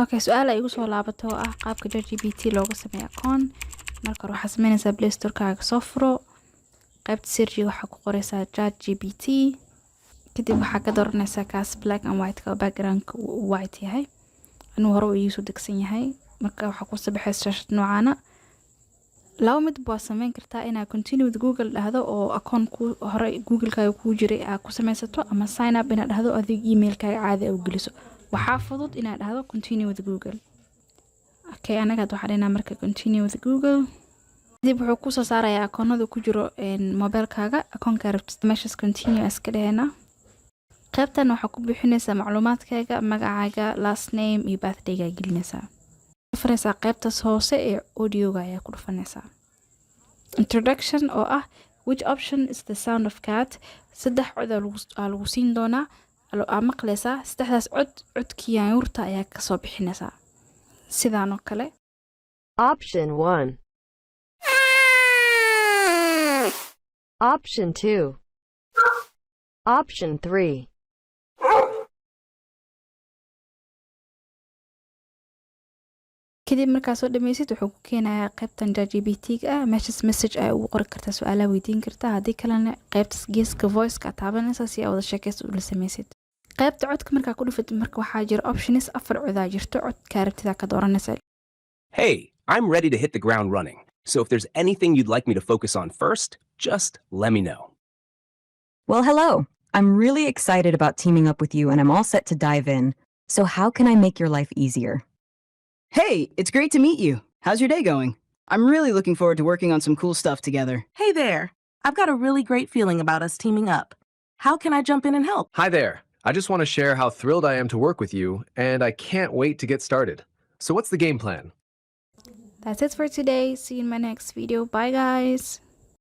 Okay, su'aal ay igu soo laabato oo ah qaabka Chatgpt looga sameeyo account. Marka hore waxaad sameynaysaa Play Store-kaaga soo furo. qaybta search waxaa ku qoraysaa Chatgpt. kadib waxaa ka dooranaysaa kaas black and white ka background-ka white yahay. Anuu hore uu iigu soo degsan yahay. Marka waxaa ku soo baxaysa shaashad noocaana. laba mid baa sameyn kartaa inaad continue with Google dhahdo oo account ku hore Google-kaaga ku jiray aad ku samaysato ama sign up inaad dhahdo adig email-kaaga caadi ah u geliso. waxaa fudud inaad dhahdo continue with Google. Okay, anaga waxaan dhahnaa marka continue with Google. dib wuxuu ku soo saarayaa akoonada ku jiro mobile-kaaga, akoonka rabtid meeshas continue iska dhahayna. qaybtan waxaa ku bixinaysaa macluumaadkaaga, magacaaga, last name iyo birthday-ga gelinaysaa. dhufanaysaa qaybtaas hoose ee audio-ga ayaa ku dhufanaysaa. Introduction oo ah which option is the sound of cat. saddex cod aa lagu siin doonaa aa maqlaysaa. saddexdaas codkii yaanyuurta ayaa ka soo bixinaysaa sidaan oo kale. Option 1. Option 2. Option 3. kadib markaa soo dhammaysid wuxuu ku keenayaa qaybtan Chatgpt-ga ah. meeshas message ay ugu qori kartaa, su'aalaha weydiin kartaa. haddii kalena qaybtas geeska voice-ka taabanaysaa si aad wada sheekaysi ula samaysid. qaybta codka markaa ku dhufatid marka waxaa jira options 4 codaa jirto. codkaa rabtidaa ka dooranaysaa. Hey, I'm ready to hit the ground running. So if there's anything you'd like me to focus on first, just let me know. Well, hello. I'm really excited about teaming up with you and I'm all set to dive in. So how can I make your life easier? Hey, it's great to meet you. How's your day going? I'm really looking forward to working on some cool stuff together. Hey there. I've got a really great feeling about us teaming up. How can I jump in and help? Hi there. I just want to share how thrilled I am to work with you, and I can't wait to get started. So what's the game plan? That's it for today. See you in my next video. Bye guys.